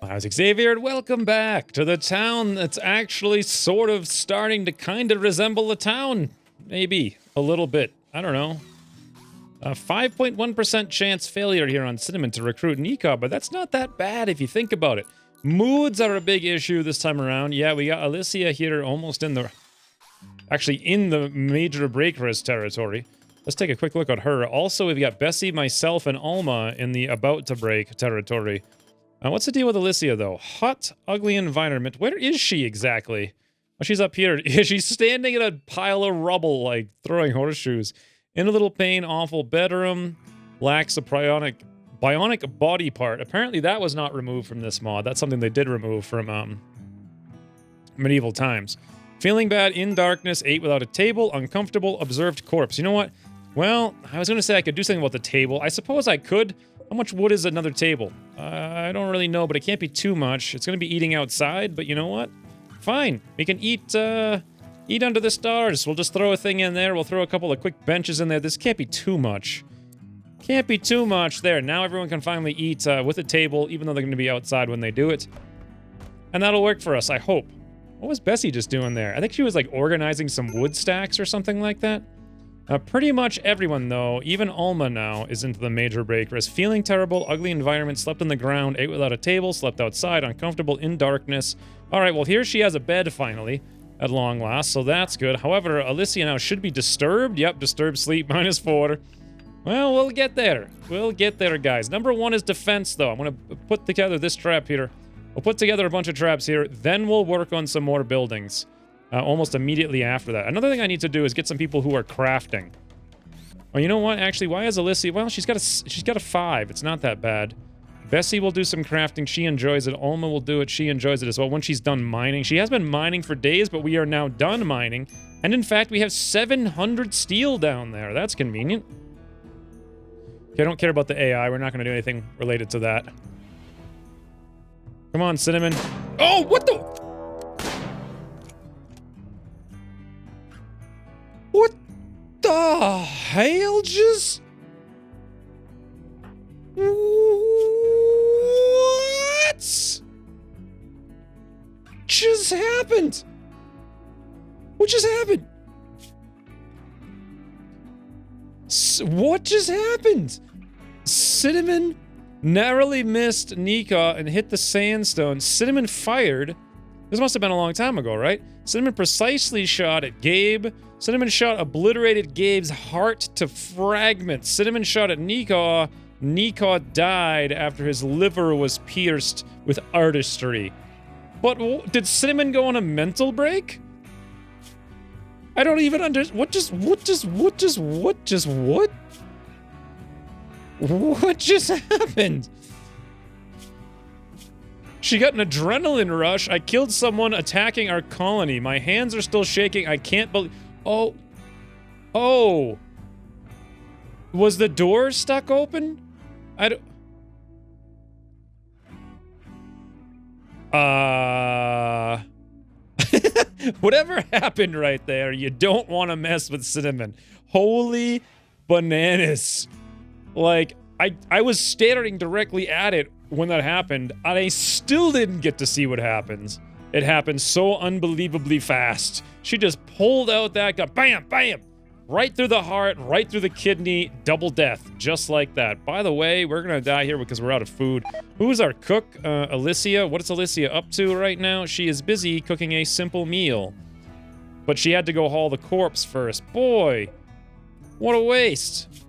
How's Xavier, and welcome back to the town that's actually sort of starting to kind of resemble a town. Maybe. A little bit. I don't know. A 5.1% chance failure here on Cinnamon to recruit Nika, but that's not that bad if you think about it. Moods are a big issue this time around. Yeah, we got Alicia here almost in the... actually in the major break risk territory. Let's take a quick look at her. Also, we've got Bessie, myself, and Alma in the about to break territory. What's the deal with Alicia, though? Hot, ugly environment. Where is she exactly? Oh, she's up here. She's standing in a pile of rubble, like throwing horseshoes. In a little pain, awful bedroom. Lacks a bionic body part. Apparently that was not removed from this mod. That's something they did remove from medieval times. Feeling bad, in darkness, ate without a table, uncomfortable, observed corpse. You know what? Well, I was going to say I could do something about the table. I suppose I could. How much wood is another table? I don't really know, but it can't be too much. It's going to be eating outside, but you know what? Fine. We can eat under the stars. We'll just throw a thing in there. We'll throw a couple of quick benches in there. This can't be too much. Can't be too much. There. Now everyone can finally eat with a table, even though they're going to be outside when they do it. And that'll work for us, I hope. What was Bessie just doing there? I think she was like organizing some wood stacks or something like that. Pretty much everyone, though, even Alma now, is into the major break risk. Feeling terrible, ugly environment, slept on the ground, ate without a table, slept outside, uncomfortable, in darkness. Alright, well, here she has a bed, finally, at long last, so that's good. However, Alicia now should be disturbed. Yep, disturbed sleep, -4. Well, we'll get there. We'll get there, guys. Number 1 is defense, though. I'm going to put together this trap here. We'll put together a bunch of traps here, then we'll work on some more buildings. Almost immediately after that. Another thing I need to do is get some people who are crafting. Oh, you know what? Actually, why is Alicia... well, she's got a 5. It's not that bad. Bessie will do some crafting. She enjoys it. Alma will do it. She enjoys it as well when she's done mining. She has been mining for days, but we are now done mining. And in fact, we have 700 steel down there. That's convenient. Okay, I don't care about the AI. We're not going to do anything related to that. Come on, Cinnamon. Oh, what the... what the hell just... what just happened? What just happened? What just happened? Cinnamon narrowly missed Nika and hit the sandstone. Cinnamon fired. This must have been a long time ago, right? Cinnamon precisely shot at Gabe. Cinnamon shot obliterated Gabe's heart to fragments. Cinnamon shot at Nika. Nika died after his liver was pierced with artistry. But did Cinnamon go on a mental break? I don't even understand. What just happened? She got an adrenaline rush. I killed someone attacking our colony. My hands are still shaking. I can't believe... oh. Oh. Was the door stuck open? I don't... whatever happened right there, you don't want to mess with Cinnamon. Holy bananas. Like, I was staring directly at it when that happened, and I still didn't get to see what happens. It happened so unbelievably fast. She just pulled out that gun, bam, bam, right through the heart, right through the kidney, double death, just like that. By the way, we're gonna die here because we're out of food. Who's our cook? Alicia. What is Alicia up to right now? She is busy cooking a simple meal. But she had to go haul the corpse first. Boy, what a waste.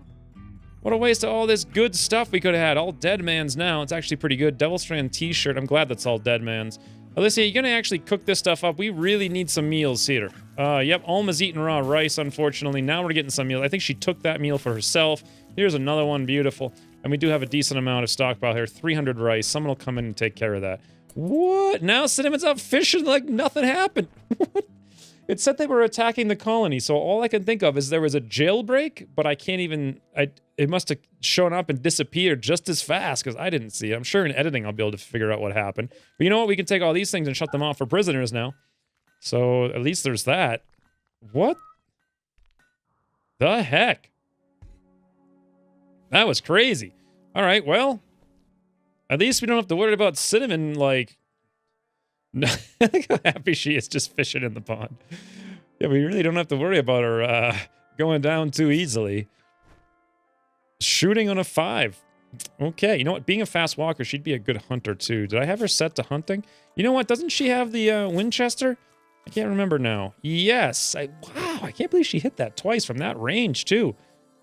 What a waste of all this good stuff we could have had. All Dead Man's now. It's actually pretty good. Devil Strand t-shirt. I'm glad that's all Dead Man's. Alicia, you're gonna actually cook this stuff up. We really need some meals here. Yep, Alma's eating raw rice, unfortunately. Now we're getting some meals. I think she took that meal for herself. Here's another one, beautiful. And we do have a decent amount of stockpile here. 300 rice. Someone will come in and take care of that. What? Now Cinnamon's out fishing like nothing happened. What? It said they were attacking the colony, so all I can think of is there was a jailbreak, but I can't even... it must have shown up and disappeared just as fast, because I didn't see it. I'm sure in editing I'll be able to figure out what happened. But you know what? We can take all these things and shut them off for prisoners now. So at least there's that. What the heck? That was crazy. All right, well... At least we don't have to worry about Cinnamon, like... Look how happy she is just fishing in the pond. Yeah, we really don't have to worry about her going down too easily. Shooting on a 5. Okay, you know what? Being a fast walker, she'd be a good hunter too. Did I have her set to hunting? You know what? Doesn't she have the Winchester? I can't remember now. Yes. Wow, I can't believe she hit that twice from that range too.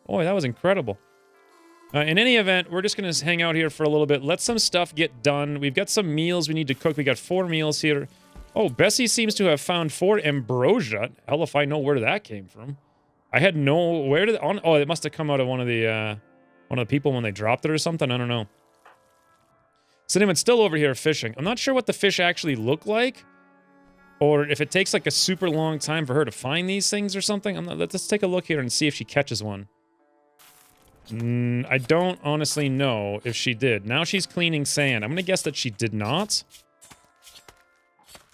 Boy, that was incredible. In any event, we're just going to hang out here for a little bit. Let some stuff get done. We've got some meals we need to cook. We got 4 meals here. Oh, Bessie seems to have found 4 ambrosia. Hell if I know where that came from. I had no... Where did... Oh, it must have come out of one of the people when they dropped it or something. I don't know. Cinnamon's still over here fishing. I'm not sure what the fish actually look like. Or if it takes like a super long time for her to find these things or something. Let's take a look here and see if she catches one. I don't honestly know if she did. Now she's cleaning sand. I'm going to guess that she did not.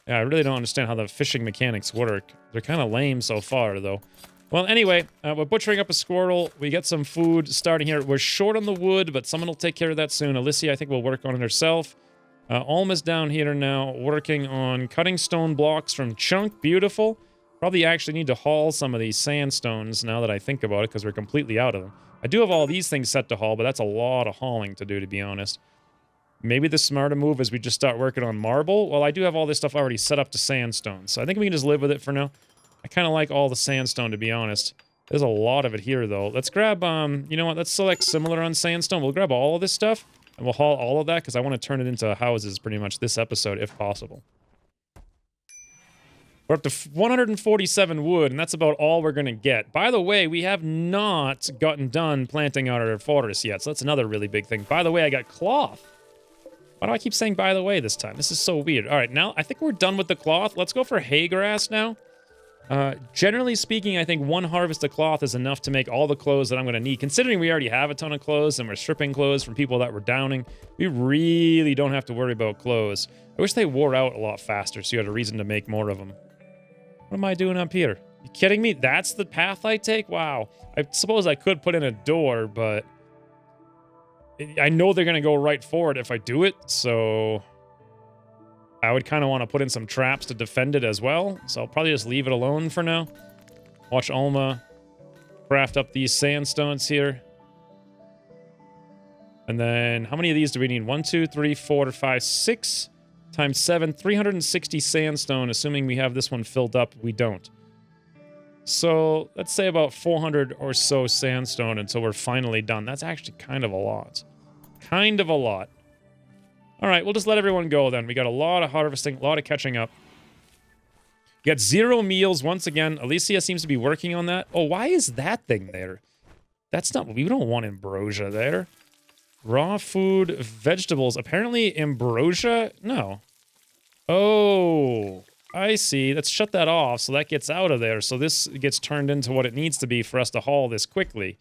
Yeah, I really don't understand how the fishing mechanics work. They're kind of lame so far, though. Well, anyway, we're butchering up a squirrel. We get some food starting here. We're short on the wood, but someone will take care of that soon. Alicia, I think, will work on it herself. Alma's down here now, working on cutting stone blocks from chunk. Beautiful. Probably actually need to haul some of these sandstones now that I think about it, because we're completely out of them. I do have all these things set to haul, but that's a lot of hauling to do, to be honest. Maybe the smarter move is we just start working on marble. Well, I do have all this stuff already set up to sandstone, so I think we can just live with it for now. I kind of like all the sandstone, to be honest. There's a lot of it here, though. Let's grab, you know what? Let's select similar on sandstone. We'll grab all of this stuff, and we'll haul all of that, because I want to turn it into houses pretty much this episode, if possible. We're up to 147 wood, and that's about all we're going to get. By the way, we have not gotten done planting our forest yet, so that's another really big thing. By the way, I got cloth. Why do I keep saying by the way this time? This is so weird. All right, now I think we're done with the cloth. Let's go for hay grass now. Generally speaking, I think 1 harvest of cloth is enough to make all the clothes that I'm going to need. Considering we already have a ton of clothes and we're stripping clothes from people that we're downing, we really don't have to worry about clothes. I wish they wore out a lot faster so you had a reason to make more of them. What am I doing up here? You kidding me? That's the path I take? Wow. I suppose I could put in a door, but I know they're going to go right for it if I do it, so I would kind of want to put in some traps to defend it as well, so I'll probably just leave it alone for now. Watch Alma craft up these sandstones here. And then, how many of these do we need? 1, 2, 3, 4, 5, 6... times 7, 360 sandstone, assuming we have this one filled up. We don't. So, let's say about 400 or so sandstone until we're finally done. That's actually kind of a lot. Kind of a lot. Alright, we'll just let everyone go then. We got a lot of harvesting, a lot of catching up. We got 0 meals once again. Alicia seems to be working on that. Oh, why is that thing there? That's not... We don't want ambrosia there. Raw food, vegetables. Apparently ambrosia? No. Oh, I see. Let's shut that off so that gets out of there. So this gets turned into what it needs to be for us to haul this quickly.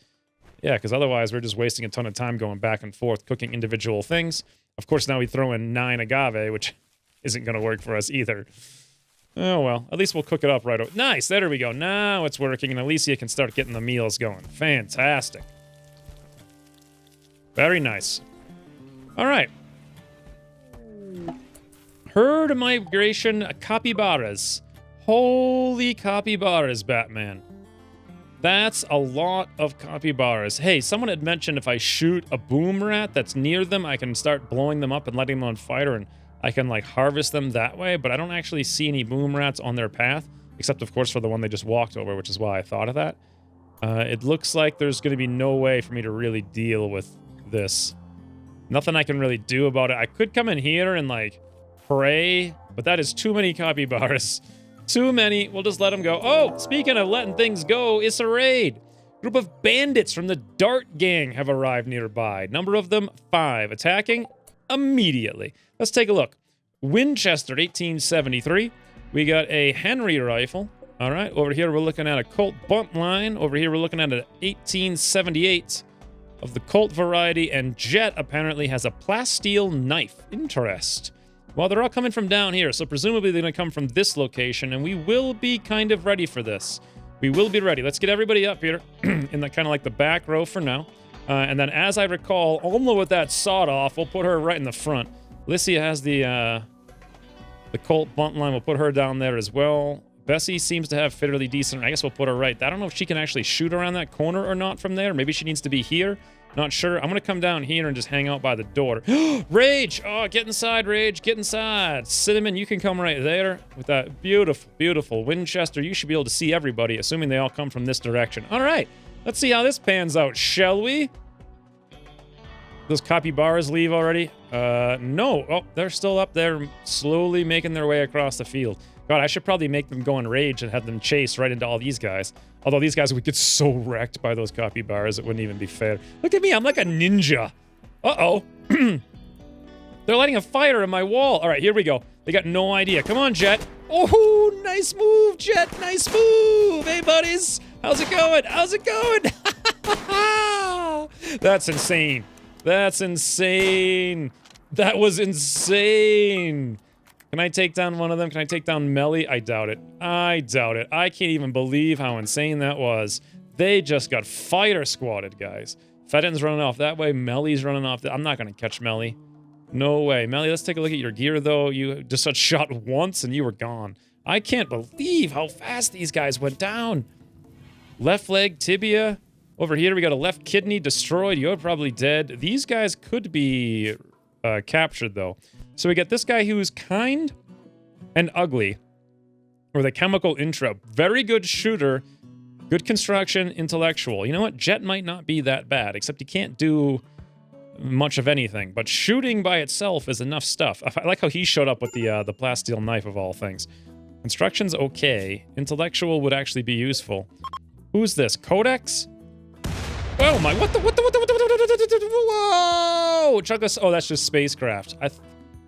Yeah, because otherwise we're just wasting a ton of time going back and forth, cooking individual things. Of course, now we throw in 9 agave, which isn't going to work for us either. Oh, well. At least we'll cook it up right away. Nice. There we go. Now it's working, and Alicia can start getting the meals going. Fantastic. Very nice. All right. Herd migration capybaras. Holy capybaras, Batman. That's a lot of capybaras. Hey, someone had mentioned if I shoot a boom rat that's near them, I can start blowing them up and letting them on fire, and I can, like, harvest them that way, but I don't actually see any boom rats on their path, except, of course, for the one they just walked over, which is why I thought of that. It looks like there's going to be no way for me to really deal with this. Nothing I can really do about it. I could come in here and, like, pray, but that is too many capybaras. Too many. We'll just let them go. Oh, speaking of letting things go, it's a raid. Group of bandits from the Dart Gang have arrived nearby. Number of them, 5. Attacking immediately. Let's take a look. Winchester, 1873. We got a Henry rifle. All right, over here we're looking at a Colt buntline. Over here we're looking at an 1878 of the Colt variety, and Jet apparently has a plasteel knife. Interest. Well, they're all coming from down here, so presumably they're going to come from this location, and we will be kind of ready for this. We will be ready. Let's get everybody up here in the kind of like the back row for now. And then, as I recall, Olma with that sawed off, we'll put her right in the front. Lissia has the Colt bunt line. We'll put her down there as well. Bessie seems to have fairly decent. I guess we'll put her right. I don't know if she can actually shoot around that corner or not from there. Maybe she needs to be here. Not sure. I'm going to come down here and just hang out by the door. Rage! Oh, get inside, Rage. Get inside. Cinnamon, you can come right there with that beautiful, beautiful Winchester. You should be able to see everybody, assuming they all come from this direction. All right. Let's see how this pans out, shall we? Those capybaras leave already? No. Oh, they're still up there, slowly making their way across the field. God, I should probably make them go in rage and have them chase right into all these guys. Although these guys would get so wrecked by those capybaras, it wouldn't even be fair. Look at me, I'm like a ninja. Uh-oh. They're lighting a fire in my wall. All right, here we go. They got no idea. Come on, Jet. Oh, nice move, Jet. Nice move. Hey, buddies. How's it going? How's it going? That's insane. That's insane. That was insane. Can I take down one of them? Can I take down Melly? I doubt it. I doubt it. I can't even believe how insane that was. They just got fighter squatted, guys. Fedden's running off that way. Melly's running off. I'm not going to catch Melly. No way. Melly, let's take a look at your gear, though. You just got shot once and you were gone. I can't believe how fast these guys went down. Left leg, tibia. Over here, we got a left kidney destroyed. You're probably dead. These guys could be captured, though. So we get this guy who's kind and ugly. Or the chemical intro. Very good shooter. Good construction, intellectual. You know what? Jet might not be that bad, except he can't do much of anything. But shooting by itself is enough stuff. I like how he showed up with the plasteel knife of all things. Construction's okay. Intellectual would actually be useful. Who's this? Codex? Oh my, what the, whoa! Oh, that's just spacecraft.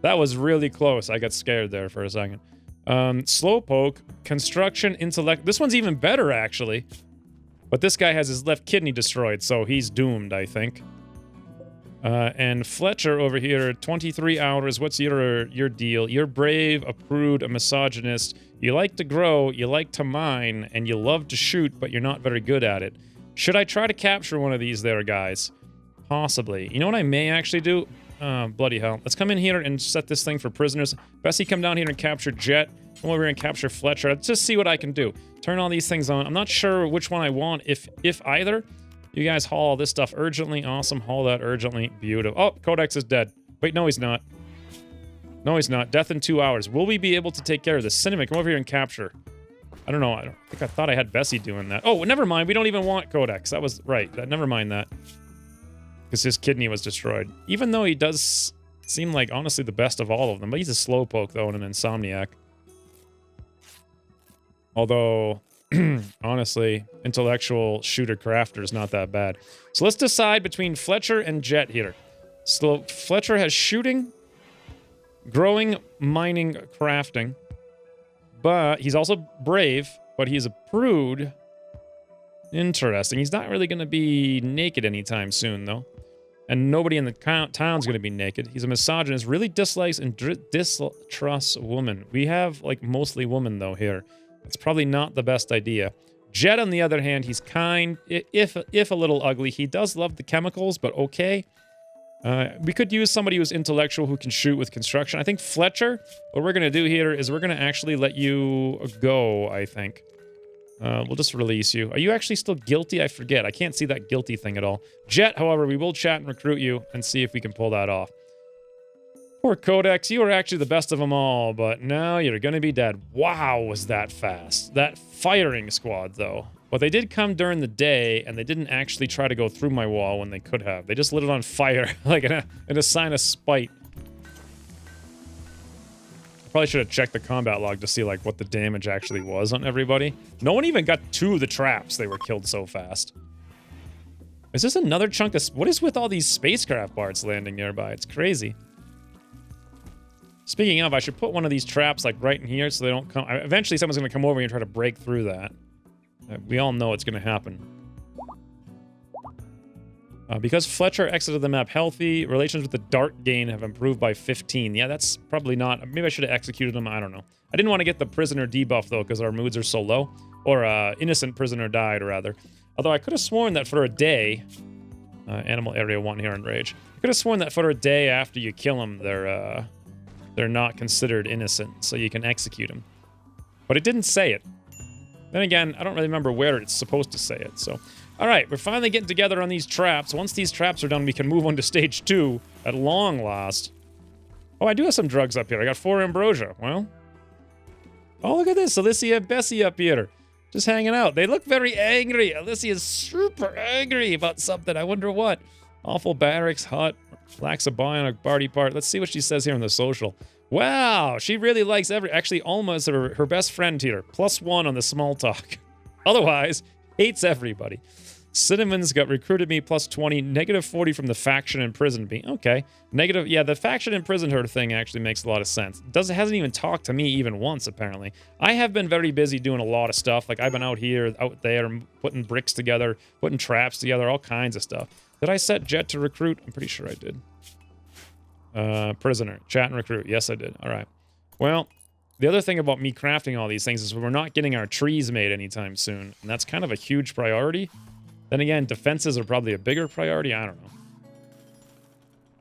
That was really close. I got scared there for a second. Slowpoke, construction, intellect. This one's even better, actually. But this guy has his left kidney destroyed, so he's doomed, I think. And Fletcher over here, 23 hours. What's your deal? You're brave, a prude, a misogynist. You like to grow, you like to mine, and you love to shoot, but you're not very good at it. Should I try to capture one of these there, guys? Possibly. You know what I may actually do? Bloody hell. Let's come in here and set this thing for prisoners. Bessie, come down here and capture Jet. Come over here and capture Fletcher. Let's just see what I can do. Turn all these things on. I'm not sure which one I want, if either. You guys haul all this stuff urgently. Awesome. Haul that urgently. Beautiful. Oh, Codex is dead. Wait, no, he's not. No, he's not. Death in 2 hours. Will we be able to take care of this? Cinnamon, come over here and capture. I don't know. I thought I had Bessie doing that. Oh, never mind. We don't even want Codex. That was right. Never mind that. Because his kidney was destroyed. Even though he does seem like, honestly, the best of all of them. But he's a slowpoke, though, and an insomniac. Although, honestly, intellectual shooter crafter is not that bad. So let's decide between Fletcher and Jet here. So Fletcher has shooting, growing, mining, crafting. But he's also brave, but he's a prude. Interesting. He's not really going to be naked anytime soon, though. And nobody in the town's going to be naked. He's a misogynist, really dislikes and distrusts women. We have, like, mostly women, though, here. It's probably not the best idea. Jet, on the other hand, he's kind, if a little ugly. He does love the chemicals, but okay. We could use somebody who's intellectual who can shoot with construction. I think Fletcher, what we're going to do here is we're going to actually let you go, I think. We'll just release you. Are you actually still guilty? I forget. I can't see that guilty thing at all. Jet, however, we will chat and recruit you and see if we can pull that off. Poor Codex, you were actually the best of them all, but now you're going to be dead. Wow, was that fast. That firing squad, though. But they did come during the day, and they didn't actually try to go through my wall when they could have. They just lit it on fire, like in a sign of spite. Probably should have checked the combat log to see, like, what the damage actually was on everybody. No one even got two of the traps. They were killed so fast. Is this another chunk of... What is with all these spacecraft parts landing nearby? It's crazy. Speaking of, I should put one of these traps, like, right in here so they don't come... Eventually, someone's going to come over and try to break through that. We all know it's going to happen. Because Fletcher exited the map healthy, relations with the Dart Gain have improved by 15. Yeah, that's probably not... Maybe I should have executed him. I don't know. I didn't want to get the prisoner debuff, though, because our moods are so low. Or, innocent prisoner died, rather. Although I could have sworn that for a day, Animal Area 1 here in Rage. I could have sworn that for a day after you kill them, they're not considered innocent, so you can execute them. But it didn't say it. Then again, I don't really remember where it's supposed to say it, so... Alright, we're finally getting together on these traps. Once these traps are done, we can move on to stage 2 at long last. Oh, I do have some drugs up here. I got 4 ambrosia. Well... Oh, look at this. Alicia and Bessie up here. Just hanging out. They look very angry. Alicia is super angry about something. I wonder what. Awful barracks, hut, lacks a bionic party part. Let's see what she says here on the social. Wow, she really likes actually, Alma is her best friend here. +1 on the small talk. Otherwise, hates everybody. Cinnamon's got recruited me +20, -40 from the faction imprisoned me. Okay. Negative, yeah, the faction imprisoned her thing actually makes a lot of sense. Hasn't even talked to me even once, apparently. I have been very busy doing a lot of stuff. Like, I've been out here, out there, putting bricks together, putting traps together, all kinds of stuff. Did I set Jet to recruit? I'm pretty sure I did. Prisoner. Chat and recruit. Yes, I did. All right. Well, the other thing about me crafting all these things is we're not getting our trees made anytime soon, and that's kind of a huge priority. Then again, defenses are probably a bigger priority. I don't know.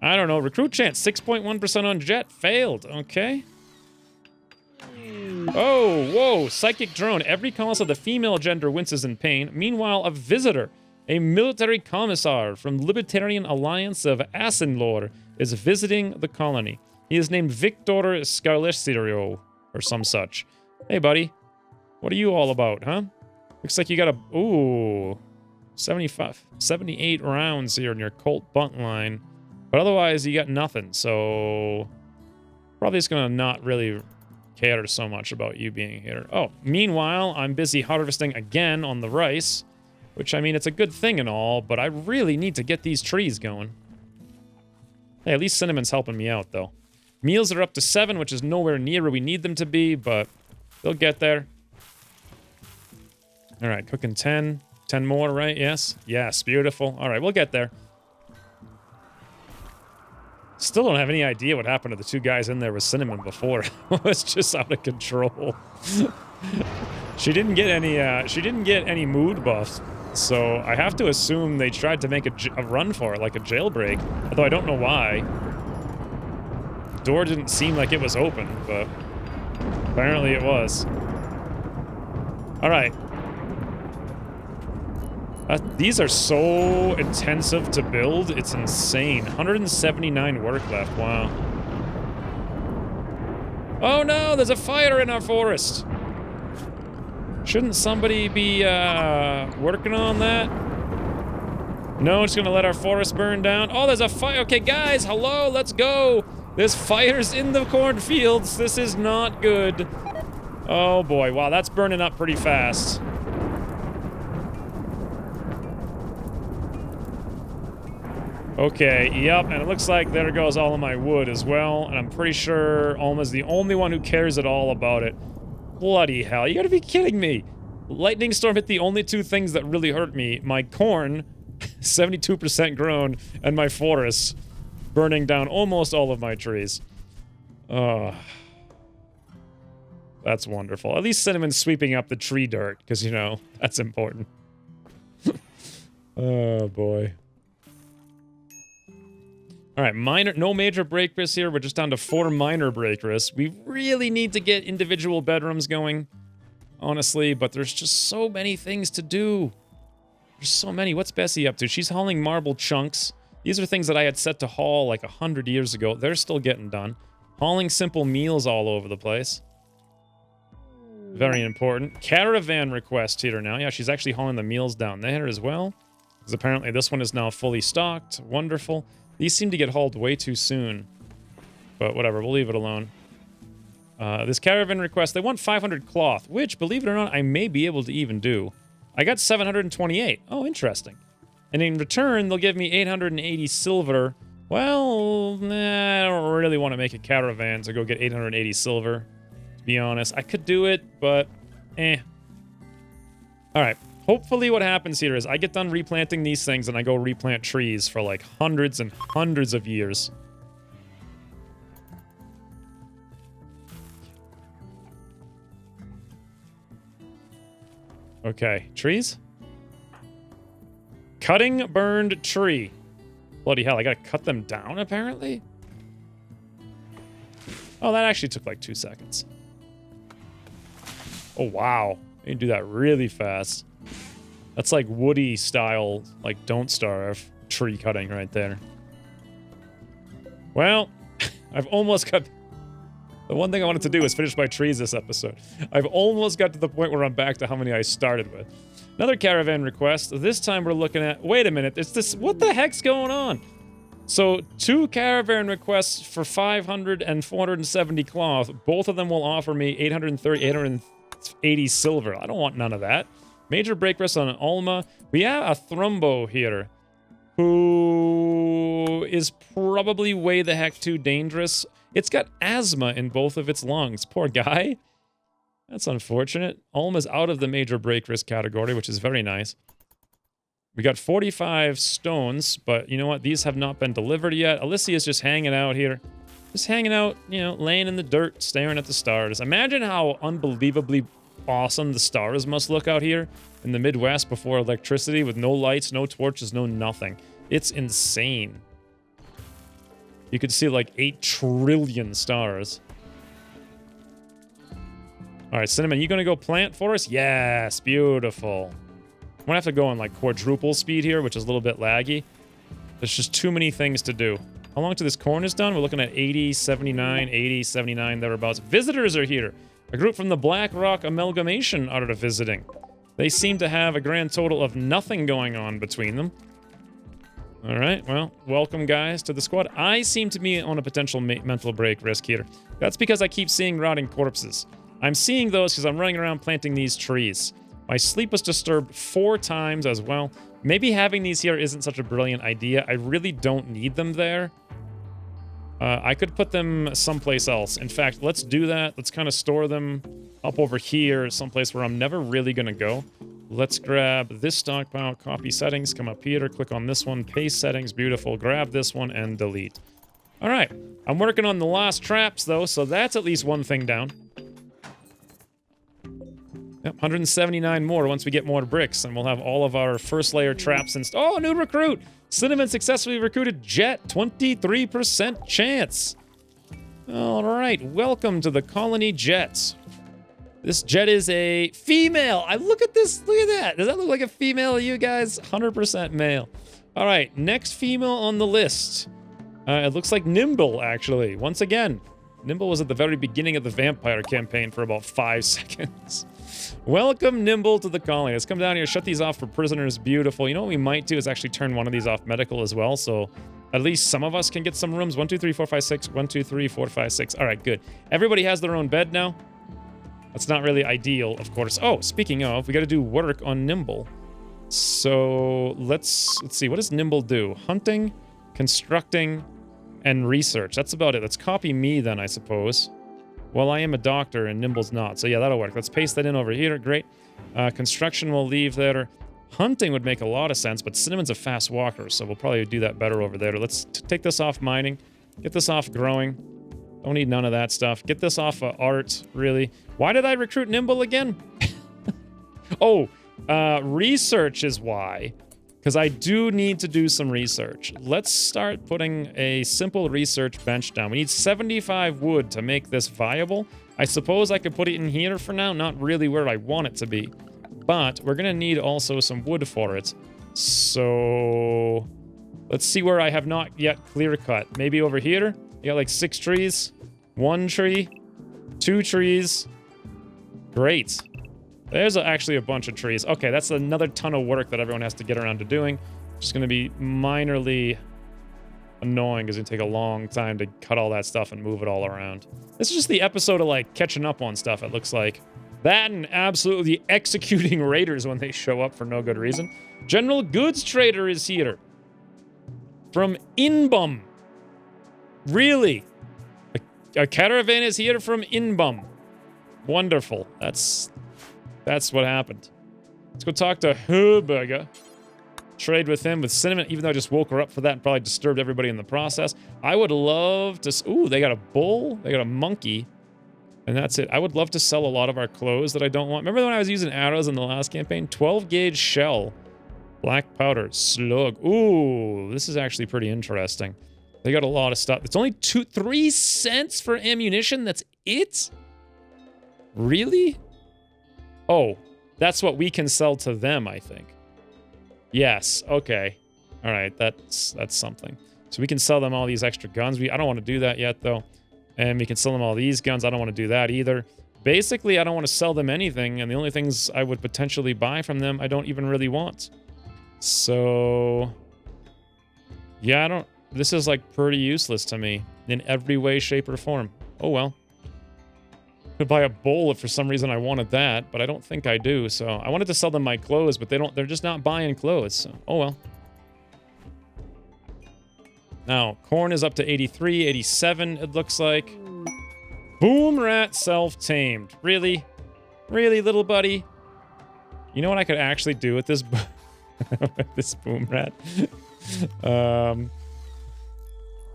I don't know. Recruit chance, 6.1% on Jet. Failed. Okay. Oh, whoa. Psychic drone. Every cause of the female gender winces in pain. Meanwhile, a visitor, a military commissar from Libertarian Alliance of Asinlor, is visiting the colony. He is named Victor Scarlesirio, or some such. Hey, buddy. What are you all about, huh? Looks like you got a... Ooh... 78 rounds here in your Colt bunt line. But otherwise, you got nothing, so... Probably just gonna not really care so much about you being here. Oh, meanwhile, I'm busy harvesting again on the rice. Which, I mean, it's a good thing and all, but I really need to get these trees going. Hey, at least Cinnamon's helping me out, though. Meals are up to 7, which is nowhere near where we need them to be, but they'll get there. Alright, cooking 10. 10 more, right? Yes? Yes, beautiful. Alright, we'll get there. Still don't have any idea what happened to the 2 guys in there with Cinnamon before. It was just out of control. She didn't get any mood buffs, so I have to assume they tried to make a run for it, like a jailbreak. Although I don't know why. The door didn't seem like it was open, but apparently it was. Alright. These are so intensive to build, it's insane. 179 work left, wow. Oh no, there's a fire in our forest! Shouldn't somebody be, working on that? No, it's gonna let our forest burn down. Oh, there's a fire! Okay, guys, hello, let's go! There's fires in the cornfields, this is not good. Oh boy, wow, that's burning up pretty fast. Okay, yep, and it looks like there goes all of my wood as well, and I'm pretty sure Alma's the only one who cares at all about it. Bloody hell, you gotta be kidding me! Lightning storm hit the only 2 things that really hurt me. My corn, 72% grown, and my forest, burning down almost all of my trees. That's wonderful. At least Cinnamon's sweeping up the tree dirt, because, you know, that's important. Oh, boy. Alright, no major break risks here. We're just down to 4 minor break risks. We really need to get individual bedrooms going, honestly, but there's just so many things to do. There's so many. What's Bessie up to? She's hauling marble chunks. These are things that I had set to haul like 100 years ago. They're still getting done. Hauling simple meals all over the place. Very important. Caravan request here now. Yeah, she's actually hauling the meals down there as well. Because apparently this one is now fully stocked. Wonderful. These seem to get hauled way too soon. But whatever, we'll leave it alone. This caravan request, they want 500 cloth, which, believe it or not, I may be able to even do. I got 728. Oh, interesting. And in return, they'll give me 880 silver. Well, nah, I don't really want to make a caravan to go get 880 silver, to be honest. I could do it, but eh. Alright. Hopefully what happens here is I get done replanting these things and I go replant trees for like hundreds and hundreds of years. Okay, trees? Cutting burned tree. Bloody hell, I gotta cut them down, apparently? Oh, that actually took like 2 seconds. Oh, wow. You can do that really fast. That's like Woody style, like Don't Starve tree cutting right there. Well, I've almost got... The one thing I wanted to do was finish my trees this episode. I've almost got to the point where I'm back to how many I started with. Another caravan request. This time we're looking at... Wait a minute. It's this... What the heck's going on? So, 2 caravan requests for 500 and 470 cloth. Both of them will offer me 830, 880 silver. I don't want none of that. Major break risk on Alma. We have a Thrumbo here, who is probably way the heck too dangerous. It's got asthma in both of its lungs. Poor guy. That's unfortunate. Alma's out of the major break risk category, which is very nice. We got 45 stones, but you know what? These have not been delivered yet. Alicia's just hanging out here. Just hanging out, you know, laying in the dirt, staring at the stars. Imagine how unbelievably awesome the stars must look out here in the Midwest before electricity, with no lights, no torches, no nothing. It's insane. You could see like 8 trillion stars. All right, Cinnamon, you gonna go plant for us? Yes, beautiful. I'm gonna have to go on like quadruple speed here, which is a little bit laggy. There's just too many things to do. How long till this corn is done? We're looking at 80, 79, 80, 79, thereabouts. Visitors are here. A group from the Black Rock Amalgamation are visiting. They seem to have a grand total of nothing going on between them. All right, well, welcome, guys, to the squad. I seem to be on a potential mental break risk here. That's because I keep seeing rotting corpses. I'm seeing those because I'm running around planting these trees. My sleep was disturbed 4 times as well. Maybe having these here isn't such a brilliant idea. I really don't need them there. I could put them someplace else. In fact, let's do that. Let's kind of store them up over here, someplace where I'm never really going to go. Let's grab this stockpile, copy settings, come up here, click on this one, paste settings, beautiful. Grab this one and delete. All right. I'm working on the lost traps, though, so that's at least one thing down. Yep, 179 more once we get more bricks, and we'll have all of our first layer traps installed. Oh, new recruit! Cinnamon successfully recruited Jet, 23% chance. All right, welcome to the colony Jets. This Jet is a female. Look at this, look at that. Does that look like a female to you guys? 100% male. All right, next female on the list. It looks like Nimble, actually. Once again, Nimble was at the very beginning of the vampire campaign for about 5 seconds. Welcome, Nimble, to the colony. Let's come down here, shut these off for prisoners. Beautiful. You know what we might do is actually turn one of these off medical as well, so at least some of us can get some rooms. 1, 2, 3, 4, 5, 6. 1, 2, 3, 4, 5, 6. All right, good. Everybody has their own bed now. That's not really ideal, of course. Oh, speaking of, we got to do work on Nimble. So let's see. What does Nimble do? Hunting, constructing, and research. That's about it. Let's copy me then, I suppose. Well, I am a doctor and Nimble's not. So yeah, that'll work. Let's paste that in over here. Great. Construction we'll leave there. Hunting would make a lot of sense, but Cinnamon's a fast walker, so we'll probably do that better over there. Let's take this off mining. Get this off growing. Don't need none of that stuff. Get this off art, really. Why did I recruit Nimble again? Oh, research is why. Because I do need to do some research. Let's start putting a simple research bench down. We need 75 wood to make this viable. I suppose I could put it in here for now. Not really where I want it to be. But we're going to need also some wood for it. So let's see where I have not yet clear cut. Maybe over here. You got like 6 trees. 1 tree. 2 trees. Great. There's actually a bunch of trees. Okay, that's another ton of work that everyone has to get around to doing. Just going to be minorly annoying because it's going to take a long time to cut all that stuff and move it all around. This is just the episode of, like, catching up on stuff, it looks like. That and absolutely executing raiders when they show up for no good reason. General Goods Trader is here. From Inbum. Really? A caravan is here from Inbum. Wonderful. That's what happened. Let's go talk to Herberger. Trade with him, with Cinnamon, even though I just woke her up for that and probably disturbed everybody in the process. I would love to... Ooh, they got a bull. They got a monkey. And that's it. I would love to sell a lot of our clothes that I don't want. Remember when I was using arrows in the last campaign? 12 gauge shell Black powder, slug. Ooh, this is actually pretty interesting. They got a lot of stuff. It's only 3 cents for ammunition? That's it? Really? Oh, that's what we can sell to them, I think. Yes, okay. All right, that's something. So we can sell them all these extra guns. I don't want to do that yet, though. And we can sell them all these guns. I don't want to do that either. Basically, I don't want to sell them anything, and the only things I would potentially buy from them, I don't even really want. So... yeah, I don't... this is, like, pretty useless to me in every way, shape, or form. Oh, well. Could buy a bowl if for some reason I wanted that, but I don't think I do, so... I wanted to sell them my clothes, but they're just not buying clothes, so... oh, well. Now, corn is up to 83, 87, it looks like. Boom rat self-tamed. Really? Really, little buddy? You know what I could actually do with this, with this boom rat? I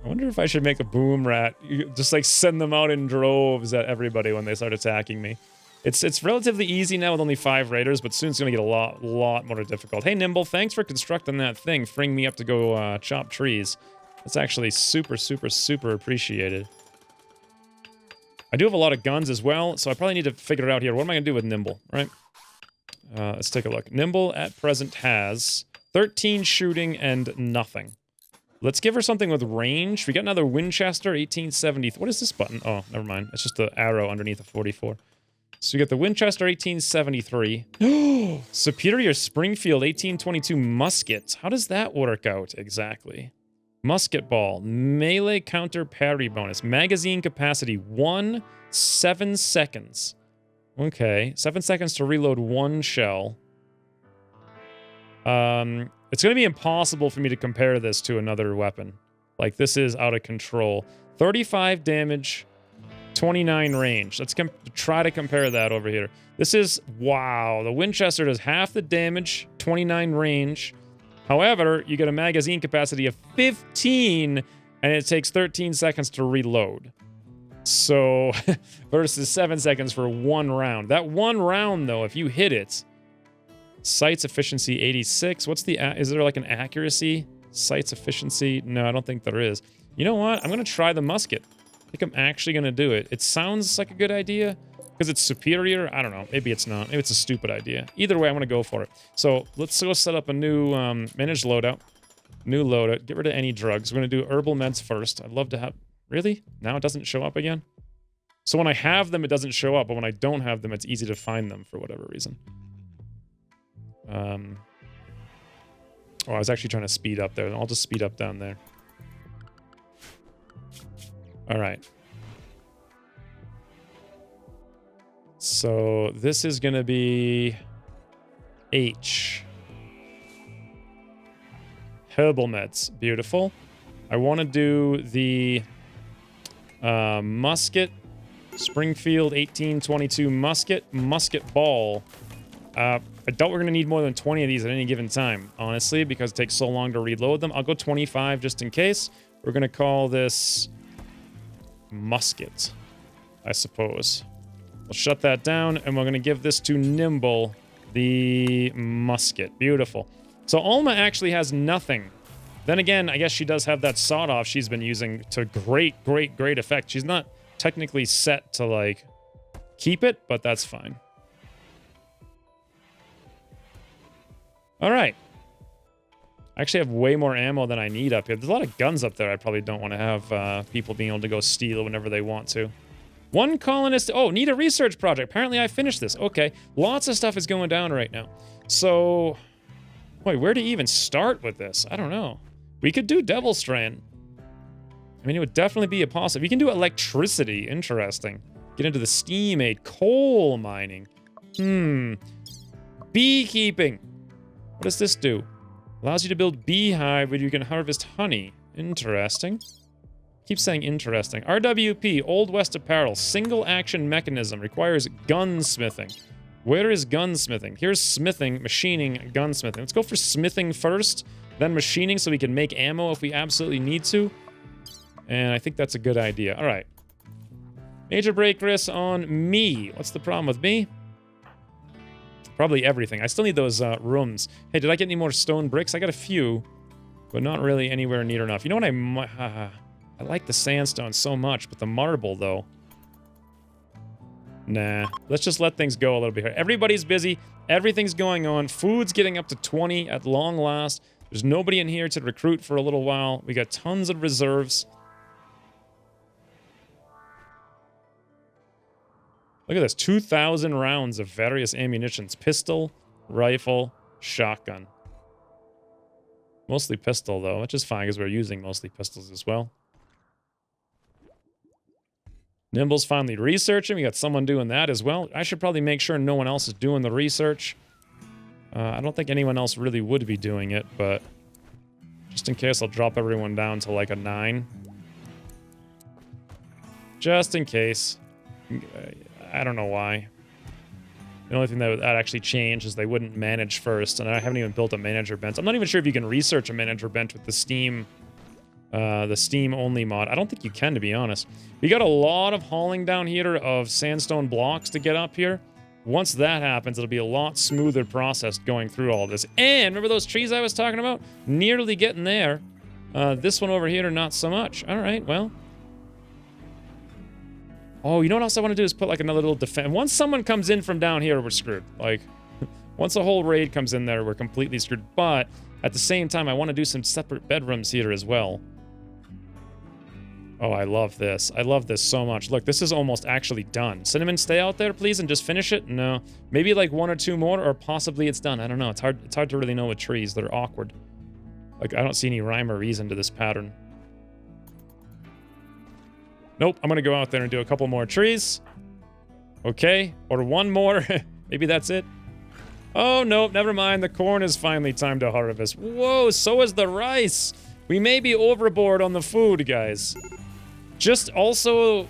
wonder if I should make a boom rat. Just like send them out in droves at everybody when they start attacking me. It's relatively easy now with only 5 raiders, but soon it's going to get a lot more difficult. Hey, Nimble, thanks for constructing that thing, freeing me up to go chop trees. That's actually super appreciated. I do have a lot of guns as well, so I probably need to figure it out here. What am I going to do with Nimble, right? Let's take a look. Nimble at present has 13 shooting and nothing. Let's give her something with range. We got another Winchester, 1870. What is this button? Oh, never mind. It's just the arrow underneath the 44. So we got the Winchester 1873. Superior Springfield 1822 musket. How does that work out exactly? Musket ball, melee counter parry bonus, magazine capacity 7 seconds. Okay, 7 seconds to reload 1 shell. It's going to be impossible for me to compare this to another weapon. Like, this is out of control. 35 damage, 29 range. Let's try to compare that over here. This is, wow, the Winchester does half the damage, 29 range. However, you get a magazine capacity of 15, and it takes 13 seconds to reload. So, versus 7 seconds for 1 round. That 1 round, though, if you hit it, sights efficiency 86. What's the, is there like an accuracy? Sights efficiency? No, I don't think there is. You know what? I'm going to try the musket. I think I'm actually going to do it. It sounds like a good idea. Because it's superior? I don't know. Maybe it's not. Maybe it's a stupid idea. Either way, I'm going to go for it. So let's go set up a new managed loadout. New loadout. Get rid of any drugs. We're going to do herbal meds first. I'd love to have... Really? Now it doesn't show up again? So when I have them, it doesn't show up. But when I don't have them, it's easy to find them for whatever reason. Oh, I was actually trying to speed up there. I'll just speed up down there. All right. So this is going to be H. Herbal meds. Beautiful. I want to do the musket. Springfield 1822 musket. Musket ball. I doubt we're going to need more than 20 of these at any given time, honestly, because it takes so long to reload them. I'll go 25 just in case. We're going to call this musket, I suppose. We'll shut that down, and we're going to give this to Nimble, the musket. Beautiful. So Alma actually has nothing. Then again, I guess she does have that sawed-off she's been using to great effect. She's not technically set to, like, keep it, but that's fine. All right. I actually have way more ammo than I need up here. There's a lot of guns up there I probably don't want to have people being able to go steal whenever they want to. One colonist... Oh, need a research project. Apparently I finished this. Okay. Lots of stuff is going down right now. So... Wait, where to even start with this? I don't know. We could do Devil Strand. I mean, it would definitely be a possible... We can do electricity. Interesting. Get into the steam aid. Coal mining. Beekeeping. What does this do? Allows you to build beehive where you can harvest honey. Interesting. Keep saying interesting. RWP, Old West Apparel, single action mechanism, requires gunsmithing. Where is gunsmithing? Here's smithing, machining, gunsmithing. Let's go for smithing first, then machining so we can make ammo if we absolutely need to. And I think that's a good idea. All right. Major break risks on me. What's the problem with me? Probably everything. I still need those rooms. Hey, did I get any more stone bricks? I got a few, but not really anywhere near enough. You know what I like the sandstone so much, but the marble, though. Nah. Let's just let things go a little bit here. Everybody's busy. Everything's going on. Food's getting up to 20 at long last. There's nobody in here to recruit for a little while. We got tons of reserves. Look at this. 2,000 rounds of various ammunitions. Pistol, rifle, shotgun. Mostly pistol, though, which is fine because we're using mostly pistols as well. Nimble's finally researching. We got someone doing that as well. I should probably make sure no one else is doing the research. I don't think anyone else really would be doing it, but just in case, I'll drop everyone down to like a 9. Just in case. I don't know why. The only thing that would actually change is they wouldn't manage first, and I haven't even built a manager bench. I'm not even sure if you can research a manager bench with the Steam only mod. I don't think you can, to be honest. We got a lot of hauling down here of sandstone blocks to get up here. Once that happens, it'll be a lot smoother process going through all this. And remember those trees I was talking about? Nearly getting there. This one over here, not so much. All right, well. Oh, you know what else I want to do is put like another little defense. Once someone comes in from down here, we're screwed. Like, once a whole raid comes in there, we're completely screwed. But at the same time, I want to do some separate bedrooms here as well. Oh, I love this. I love this so much. Look, this is almost actually done. Cinnamon, stay out there, please, and just finish it. No, maybe like 1 or 2 more, or possibly it's done. I don't know. It's hard to really know with trees. They're awkward. Like, I don't see any rhyme or reason to this pattern. Nope, I'm gonna go out there and do a couple more trees. Okay, or 1 more. Maybe that's it. Oh, nope, never mind. The corn is finally time to harvest. Whoa, so is the rice. We may be overboard on the food, guys. Just also,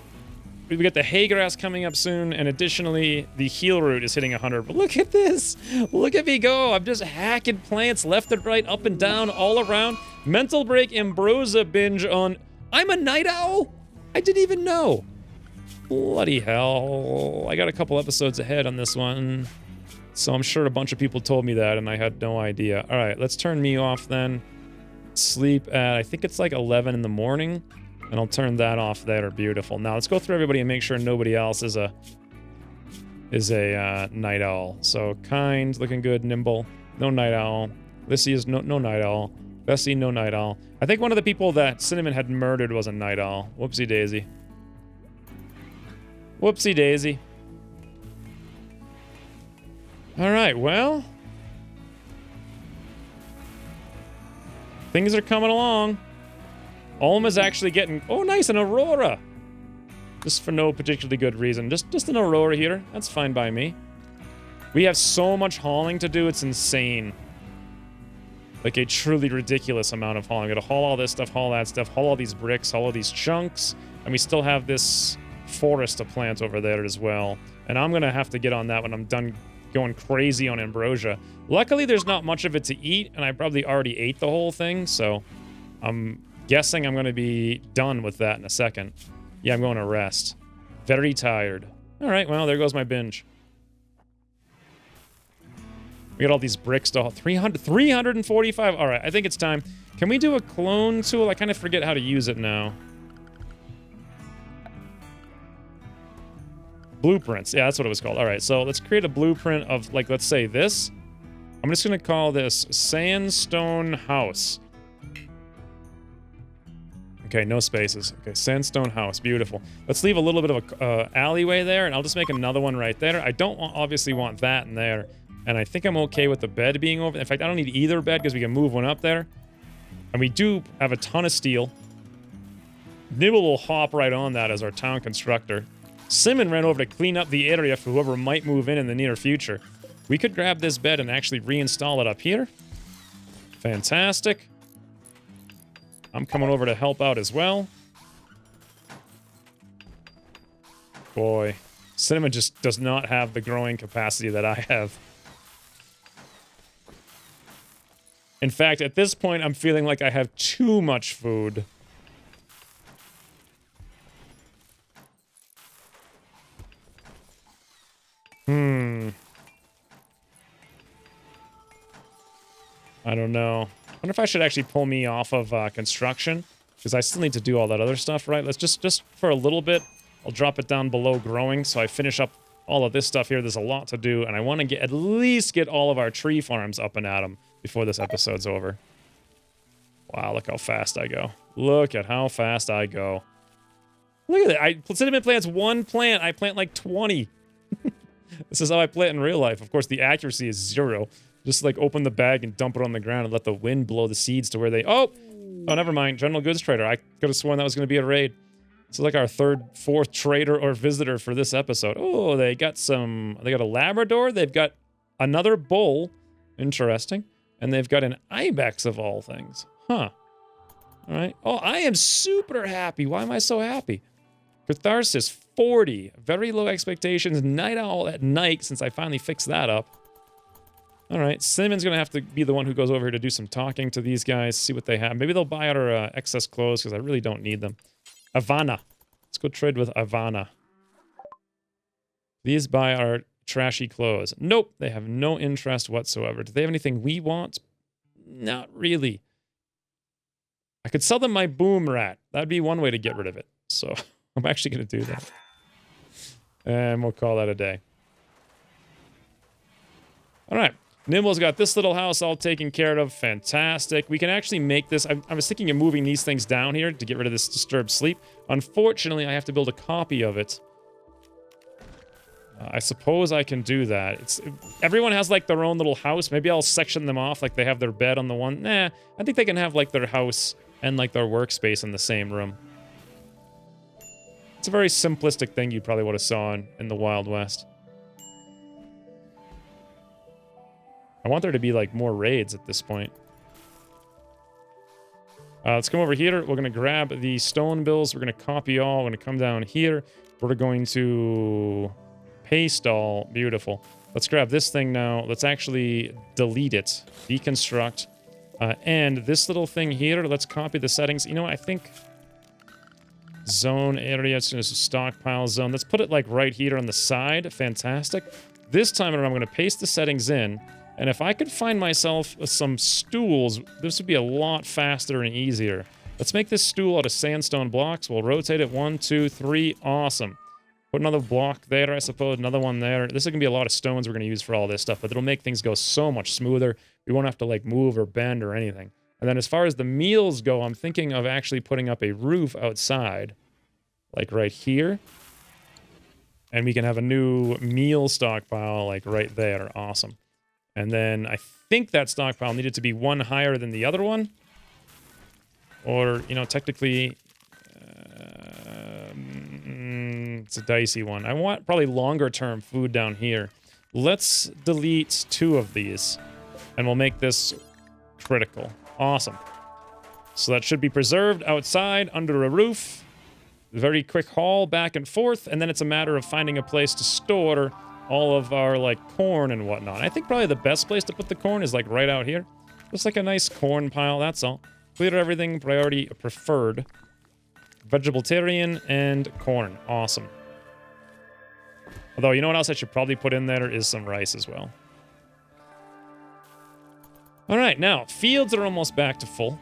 we get the hay grass coming up soon, and additionally, the heal root is hitting 100. But look at this. Look at me go. I'm just hacking plants left and right, up and down, all around. Mental break Ambrosia binge on... I'm a night owl? I didn't even know. Bloody hell. I got a couple episodes ahead on this one. So I'm sure a bunch of people told me that, and I had no idea. All right, let's turn me off then. Sleep at, I think it's like 11 in the morning. And I'll turn that off there. Beautiful. Now let's go through everybody and make sure nobody else is a night owl. So kind, looking good, nimble. No night owl. Lissy is no night owl. Bessie, no night owl. I think one of the people that Cinnamon had murdered was a night owl. Whoopsie daisy. Whoopsie daisy. All right, well. Things are coming along. Alma's actually getting... Oh, nice, an aurora. Just for no particularly good reason. Just an aurora here. That's fine by me. We have so much hauling to do, it's insane. Like a truly ridiculous amount of hauling. We gotta haul all this stuff, haul that stuff, haul all these bricks, haul all these chunks. And we still have this forest to plant over there as well. And I'm gonna have to get on that when I'm done going crazy on ambrosia. Luckily, there's not much of it to eat, and I probably already ate the whole thing, so I'm guessing I'm gonna be done with that in a second. Yeah, I'm going to rest. Very tired. All right, well, there goes my binge. We got all these bricks to haul. 345. All right, I think it's time. Can we do a clone tool? I kind of forget how to use it now. Blueprints. Yeah, that's what it was called. All right, so let's create a blueprint of, like, let's say this. I'm just going to call this Sandstone House. Okay, no spaces. Okay, Sandstone House. Beautiful. Let's leave a little bit of a alleyway there, and I'll just make another one right there. I don't obviously want that in there. And I think I'm okay with the bed being over. In fact, I don't need either bed because we can move one up there. And we do have a ton of steel. Nibble will hop right on that as our town constructor. Simon ran over to clean up the area for whoever might move in the near future. We could grab this bed and actually reinstall it up here. Fantastic. I'm coming over to help out as well. Boy, Cinnamon just does not have the growing capacity that I have. In fact, at this point, I'm feeling like I have too much food. wonder if I should actually pull me off of construction, because I still need to do all that other stuff, right? Let's just for a little bit, I'll drop it down below growing, so I finish up all of this stuff here. There's a lot to do, and I want to at least get all of our tree farms up and at 'em before this episode's over. Wow, look how fast I go. Look at how fast I go. Look at it. Cinnamon plants one plant. I plant like 20. This is how I plant in real life. Of course, the accuracy is 0. Just like open the bag and dump it on the ground and let the wind blow the seeds to where they... Oh, never mind. General goods trader. I could have sworn that was going to be a raid. This is like our 3rd, 4th trader or visitor for this episode. Oh, they got a Labrador. They've got another bull. Interesting. And they've got an ibex of all things. Huh. All right. Oh, I am super happy. Why am I so happy? Catharsis, 40. Very low expectations. Night owl at night, since I finally fixed that up. All right. Cinnamon's going to have to be the one who goes over here to do some talking to these guys, see what they have. Maybe they'll buy out our excess clothes, because I really don't need them. Ivana. Let's go trade with Ivana. These buy our trashy clothes. Nope. They have no interest whatsoever. Do they have anything we want? Not really. I could sell them my boom rat. That'd be one way to get rid of it. So I'm actually going to do that. And we'll call that a day. All right. Nimble's got this little house all taken care of. Fantastic. We can actually make this. I was thinking of moving these things down here to get rid of this disturbed sleep. Unfortunately, I have to build a copy of it. I suppose I can do that. Everyone has like their own little house. Maybe I'll section them off like they have their bed on the one. Nah, I think they can have like their house and like their workspace in the same room. It's a very simplistic thing you probably would have saw in the Wild West. I want there to be like more raids at this point. Let's come over here. We're going to grab the stone bills. We're going to copy all. We're going to come down here. We're going to paste all. Beautiful. Let's grab this thing now. Let's actually delete it. Deconstruct. And this little thing here, let's copy the settings. You know what? I think zone area, as soon as a stockpile zone. Let's put it like right here on the side. Fantastic. This time around, I'm going to paste the settings in. And if I could find myself some stools, this would be a lot faster and easier. Let's make this stool out of sandstone blocks. We'll rotate it 1, 2, 3. Awesome. Put another block there, I suppose. Another one there. This is going to be a lot of stones we're going to use for all this stuff, but it'll make things go so much smoother. We won't have to like move or bend or anything. And then as far as the meals go, I'm thinking of actually putting up a roof outside, like right here. And we can have a new meal stockpile like right there. Awesome. And then I think that stockpile needed to be one higher than the other one. Or, you know, technically, it's a dicey one. I want probably longer term food down here. Let's delete 2 of these. And we'll make this critical. Awesome. So that should be preserved outside under a roof. Very quick haul back and forth. And then it's a matter of finding a place to store all of our, like, corn and whatnot. I think probably the best place to put the corn is, like, right out here. Just like a nice corn pile, that's all. Clear everything, priority preferred. Vegetarian and corn. Awesome. Although, you know what else I should probably put in there is some rice as well. All right, now, fields are almost back to full.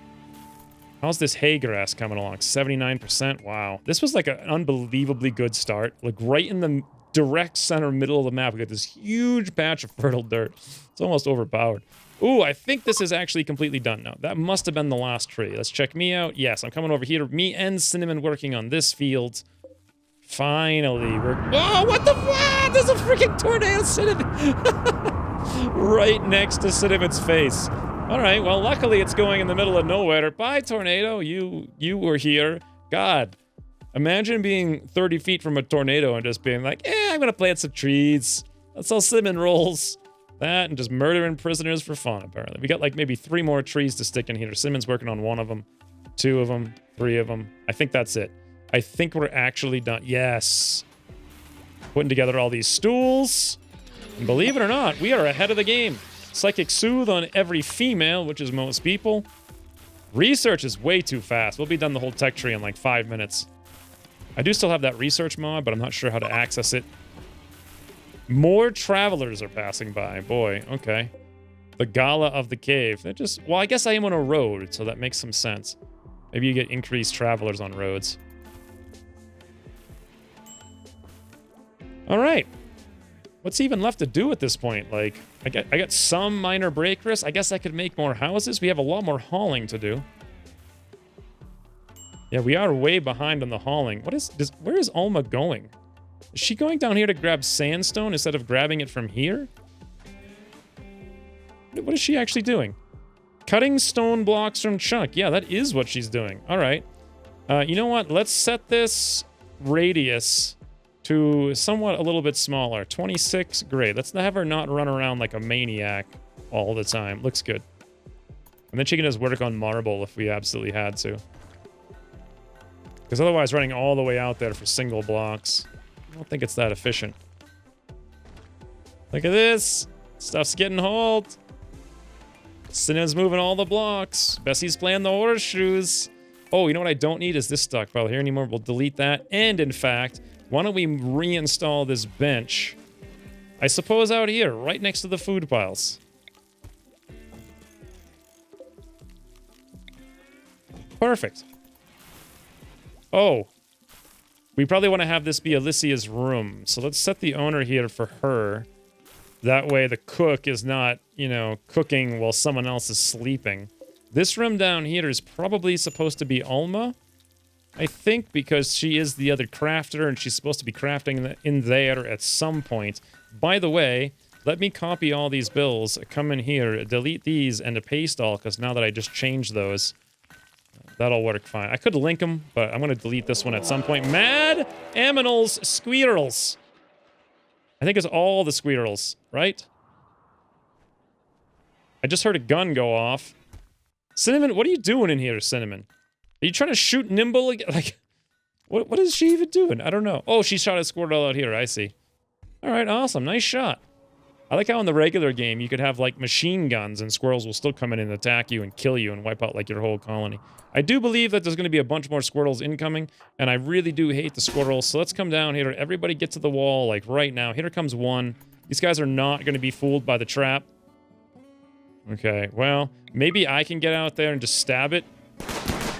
How's this hay grass coming along? 79%? Wow. This was, like, an unbelievably good start. Like, right in the direct center middle of the map, we got this huge patch of fertile dirt. It's almost overpowered. Ooh, I think this is actually completely done now. That must have been the last tree. Let's check me out. Yes, I'm coming over here. Me and Cinnamon working on this field. Finally, we're... Oh, what the fuck? There's a freaking tornado, Cinnamon! Right next to Cinnamon's face. All right, well, luckily it's going in the middle of nowhere. Bye, tornado. You were here. God. Imagine being 30 feet from a tornado and just being like, I'm gonna plant some trees. That's how Cinnamon rolls. That and just murdering prisoners for fun, apparently. We got like maybe 3 more trees to stick in here. Cinnamon's working on 1 of them, 2 of them, 3 of them. I think that's it. I think we're actually done. Yes. Putting together all these stools. And believe it or not, we are ahead of the game. Psychic Soothe on every female, which is most people. Research is way too fast. We'll be done the whole tech tree in like 5 minutes. I do still have that research mod, but I'm not sure how to access it. More travelers are passing by. Boy, okay. The gala of the cave. They're just... Well, I guess I am on a road, so that makes some sense. Maybe you get increased travelers on roads. All right. What's even left to do at this point? Like, I got some minor break risks. I guess I could make more houses. We have a lot more hauling to do. Yeah, we are way behind on the hauling. Where is Alma going? Is she going down here to grab sandstone instead of grabbing it from here? What is she actually doing? Cutting stone blocks from chunk. Yeah, that is what she's doing. All right. You know what? Let's set this radius to somewhat a little bit smaller. 26, great. Let's have her not run around like a maniac all the time. Looks good. And then she can just work on marble if we absolutely had to. Because otherwise running all the way out there for single blocks, I don't think it's that efficient. Look at this. Stuff's getting hauled. Cinna's moving all the blocks. Bessie's playing the horseshoes. Oh, you know what I don't need is this stockpile here anymore. We'll delete that. And in fact, why don't we reinstall this bench? I suppose out here, right next to the food piles. Perfect. Oh. We probably want to have this be Alicia's room. So let's set the owner here for her. That way the cook is not, you know, cooking while someone else is sleeping. This room down here is probably supposed to be Alma. I think because she is the other crafter and she's supposed to be crafting in there at some point. By the way, let me copy all these bills, come in here, delete these, and paste all, because now that I just changed those, that'll work fine. I could link them, but I'm going to delete this one at some point. Mad Aminals Squirrels. I think it's all the squirrels, right? I just heard a gun go off. Cinnamon, what are you doing in here, Cinnamon? Are you trying to shoot Nimble again? Like, what is she even doing? I don't know. Oh, she shot a squirrel out here. I see. All right, awesome. Nice shot. I like how in the regular game you could have, like, machine guns and squirrels will still come in and attack you and kill you and wipe out, like, your whole colony. I do believe that there's going to be a bunch more squirrels incoming, and I really do hate the squirrels. So let's come down here. Everybody get to the wall, like, right now. Here comes one. These guys are not going to be fooled by the trap. Okay, well, maybe I can get out there and just stab it.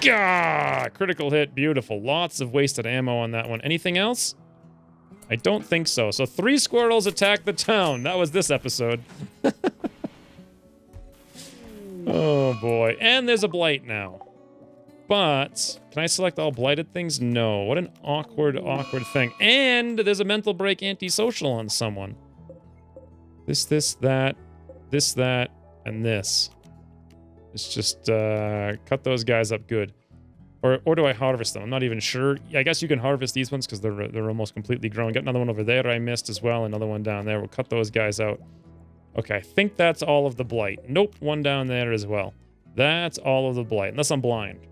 Gah! Critical hit. Beautiful. Lots of wasted ammo on that one. Anything else? I don't think so. So 3 squirrels attack the town. That was this episode. Oh, boy. And there's a blight now. But, can I select all blighted things? No. What an awkward, awkward thing. And there's a mental break antisocial on someone. This, that, and this. It's just, cut those guys up good. Or do I harvest them? I'm not even sure. I guess you can harvest these ones because they're almost completely grown. Got another one over there I missed as well. Another one down there. We'll cut those guys out. Okay, I think that's all of the blight. Nope, one down there as well. That's all of the blight, unless I'm blind.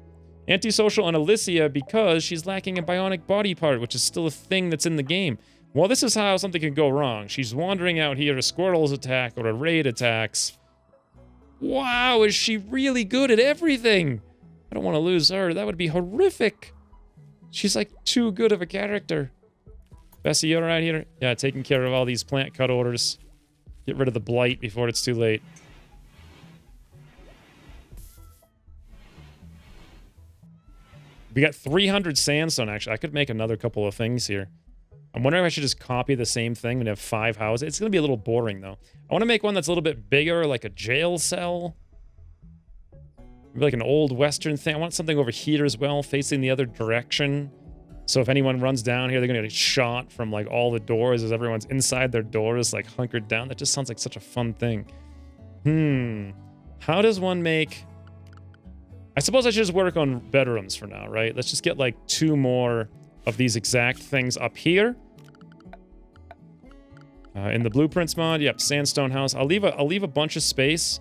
Antisocial on Alicia because she's lacking a bionic body part, which is still a thing that's in the game. Well, this is how something can go wrong. She's wandering out here, a squirrels attack or a raid attacks. Wow, is she really good at everything? I don't want to lose her. That would be horrific. She's like too good of a character. Bessie, you alright here? Yeah, taking care of all these plant cut orders. Get rid of the blight before it's too late. We got 300 sandstone, actually. I could make another couple of things here. I'm wondering if I should just copy the same thing and have 5 houses. It's going to be a little boring, though. I want to make one that's a little bit bigger, like a jail cell. Maybe like an old western thing. I want something over here as well, facing the other direction. So if anyone runs down here, they're going to get shot from, like, all the doors as everyone's inside their doors, like, hunkered down. That just sounds like such a fun thing. How does one make... I suppose I should just work on bedrooms for now, right? Let's just get, like, 2 more of these exact things up here. In the blueprints mod, yep, sandstone house. I'll leave a bunch of space,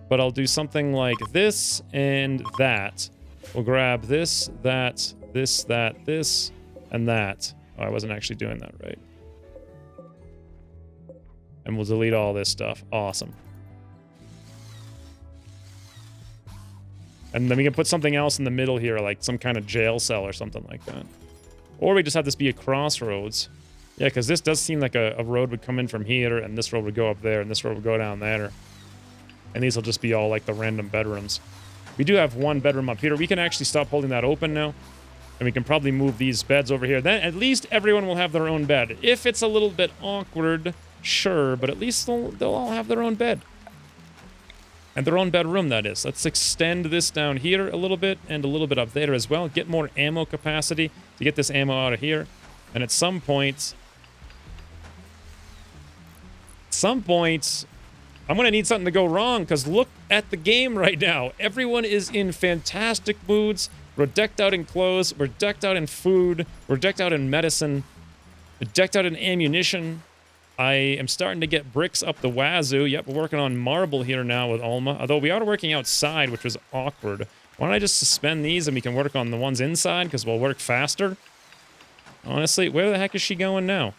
but I'll do something like this and that. We'll grab this, that, this, that, this, and that. Oh, I wasn't actually doing that right. And we'll delete all this stuff. Awesome. And then we can put something else in the middle here, like some kind of jail cell or something like that. Or we just have this be a crossroads. Yeah, because this does seem like a road would come in from here, and this road would go up there, and this road would go down there. And these will just be all like the random bedrooms. We do have one bedroom up here. We can actually stop holding that open now. And we can probably move these beds over here. Then at least everyone will have their own bed. If it's a little bit awkward, sure, but at least they'll all have their own bed. And their own bedroom, that is. Let's extend this down here a little bit and a little bit up there as well. Get more ammo capacity to get this ammo out of here. And at some point, I'm going to need something to go wrong, because look at the game right now. Everyone is in fantastic moods. We're decked out in clothes. We're decked out in food. We're decked out in medicine. We're decked out in ammunition. I am starting to get bricks up the wazoo. Yep, we're working on marble here now with Alma. Although we are working outside, which was awkward. Why don't I just suspend these and we can work on the ones inside, because we'll work faster? Honestly, where the heck is she going now?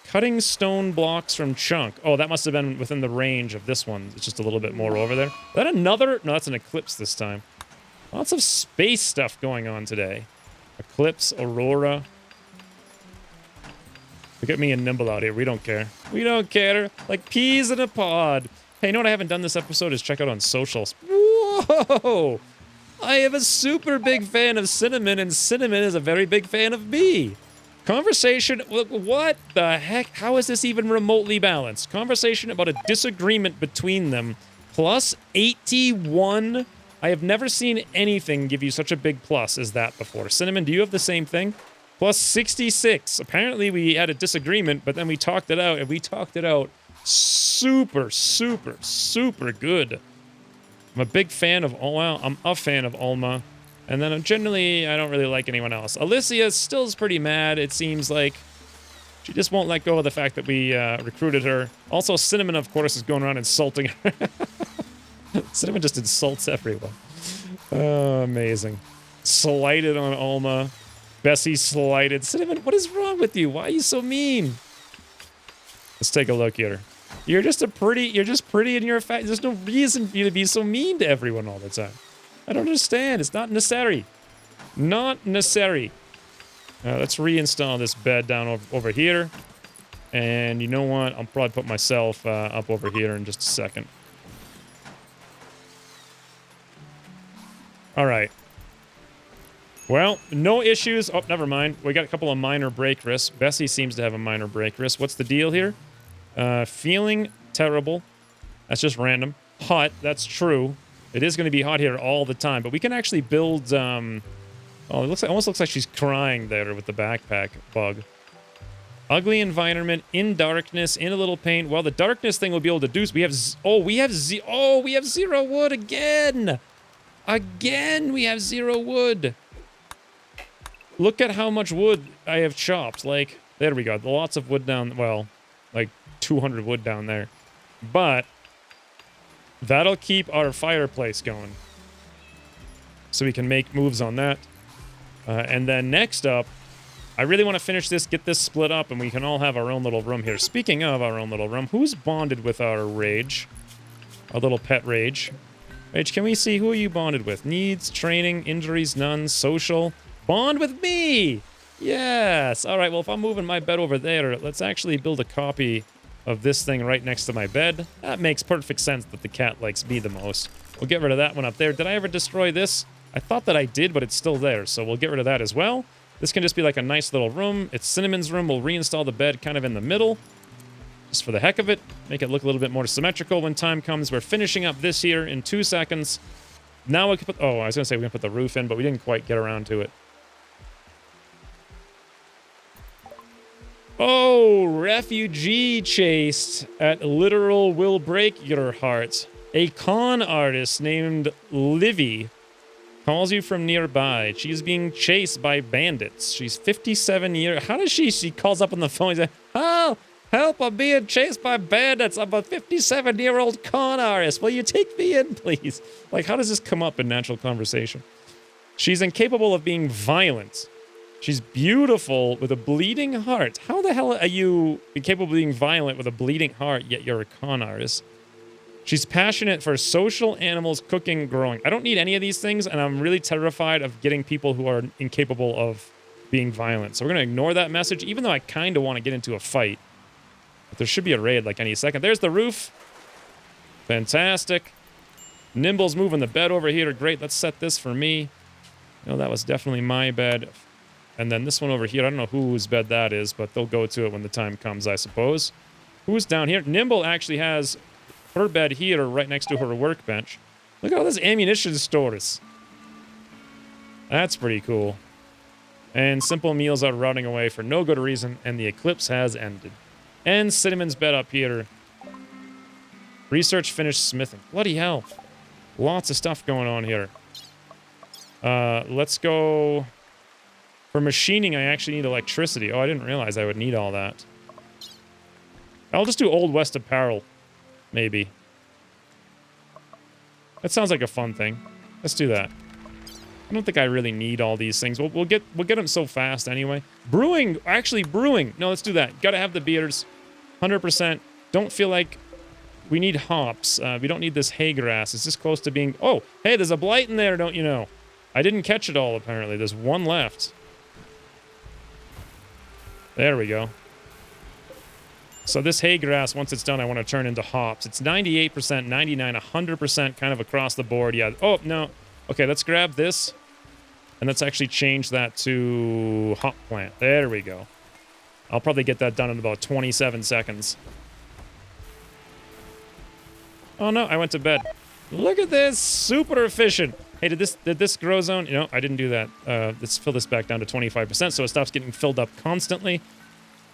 Cutting stone blocks from chunk. Oh, that must have been within the range of this one. It's just a little bit more over there. Is that another? No, that's an eclipse this time. Lots of space stuff going on today. Eclipse, aurora. Look at me and Nimble out here. We don't care. We don't care. Like peas in a pod. Hey, you know what I haven't done this episode is check out on socials. Whoa! I am a super big fan of Cinnamon, and Cinnamon is a very big fan of me. Conversation, what the heck? How is this even remotely balanced? Conversation about a disagreement between them, plus 81. I have never seen anything give you such a big plus as that before. Cinnamon, do you have the same thing? Plus 66. Apparently we had a disagreement, but then we talked it out, and we talked it out super, super, super good. I'm a big fan of Alma. I'm a fan of Alma. And then generally, I don't really like anyone else. Alicia still is pretty mad, it seems like. She just won't let go of the fact that we recruited her. Also, Cinnamon, of course, is going around insulting her. Cinnamon just insults everyone. Oh, amazing. Slighted on Alma. Bessie slighted. Cinnamon, what is wrong with you? Why are you so mean? Let's take a look here. You're just pretty and you're a fat. There's no reason for you to be so mean to everyone all the time. I don't understand. It's not necessary. Not necessary. Let's reinstall this bed down over here. And you know what? I'll probably put myself up over here in just a second. All right. Well, no issues. Oh, never mind. We got a couple of minor break risks. Bessie seems to have a minor break risk. What's the deal here? Feeling terrible. That's just random. Hot. That's true. It is going to be hot here all the time, but we can actually build, oh, it almost looks like she's crying there with the backpack bug. Ugly environment, in darkness, in a little pain. Well, the darkness thing will be able to do, we have 0 wood again! Again, we have 0 wood! Look at how much wood I have chopped. Like, there we go. Lots of wood down, well, like 200 wood down there. But that'll keep our fireplace going. So we can make moves on that. And then next up, I really want to finish this, get this split up, and we can all have our own little room here. Speaking of our own little room, who's bonded with our Rage? Our little pet Rage. Rage, can we see who are you bonded with? Needs, training, injuries, none, social. Bond with me! Yes! All right, well, if I'm moving my bed over there, let's actually build a copy of this thing right next to my bed. That makes perfect sense that the cat likes me the most. We'll get rid of that one up there. Did I ever destroy this? I thought that I did, but it's still there, so we'll get rid of that as well. This can just be like a nice little room. It's Cinnamon's room. We'll reinstall the bed kind of in the middle, just for the heck of it. Make it look a little bit more symmetrical when time comes. We're finishing up this here in 2 seconds. Now we can put, oh, I was going to say we're going to put the roof in, but we didn't quite get around to it. Oh, refugee chased at literal will break your heart. A con artist named Livy calls you from nearby. She's being chased by bandits. She's 57 years. How does she calls up on the phone and says, "Oh, help, I'm being chased by bandits. I'm a 57-year-old con artist. Will you take me in, please?" Like, how does this come up in natural conversation? She's incapable of being violent. She's beautiful with a bleeding heart. How the hell are you incapable of being violent with a bleeding heart, yet you're a con artist? She's passionate for social, animals, cooking, growing. I don't need any of these things, and I'm really terrified of getting people who are incapable of being violent. So we're going to ignore that message, even though I kind of want to get into a fight. But there should be a raid like any second. There's the roof. Fantastic. Nimble's moving the bed over here. Great, let's set this for me. No, that was definitely my bed. And then this one over here, I don't know whose bed that is, but they'll go to it when the time comes, I suppose. Who's down here? Nimble actually has her bed here right next to her workbench. Look at all those ammunition stores. That's pretty cool. And Simple Meals are running away for no good reason, and the eclipse has ended. And Cinnamon's bed up here. Research finished smithing. Bloody hell. Lots of stuff going on here. Let's go... For machining, I actually need electricity. Oh, I didn't realize I would need all that. I'll just do Old West apparel. Maybe. That sounds like a fun thing. Let's do that. I don't think I really need all these things. We'll get them so fast anyway. Brewing! Actually, brewing! No, let's do that. Gotta have the beers. 100%. Don't feel like we need hops. We don't need this hay grass. It's just close to being... Oh, hey, there's a blight in there, don't you know? I didn't catch it all, apparently. There's one left. There we go. So this hay grass, once it's done, I want to turn into hops. It's 98%, 99, 100% kind of across the board. Yeah. Oh, no. Okay, let's grab this. And let's actually change that to hop plant. There we go. I'll probably get that done in about 27 seconds. Oh, no, I went to bed. Look at this. Super efficient. Hey, did this grow zone? No, I didn't do that. Let's fill this back down to 25% so it stops getting filled up constantly.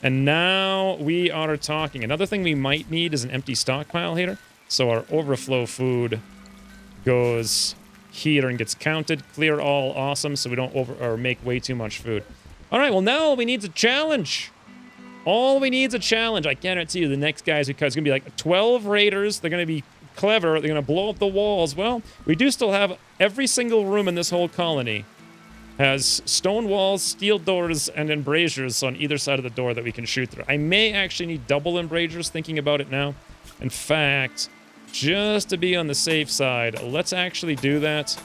And now we are talking. Another thing we might need is an empty stockpile here. So our overflow food goes here and gets counted. Clear all, awesome, so we don't make way too much food. All right, well, now all we need is a challenge. All we need is a challenge. I guarantee you the next guys, because it's going to be like 12 raiders. They're going to be clever. They're going to blow up the walls. Well, we do still have every single room in this whole colony has stone walls, steel doors, and embrasures on either side of the door that we can shoot through. I may actually need double embrasures, thinking about it now. In fact, just to be on the safe side, let's actually do that.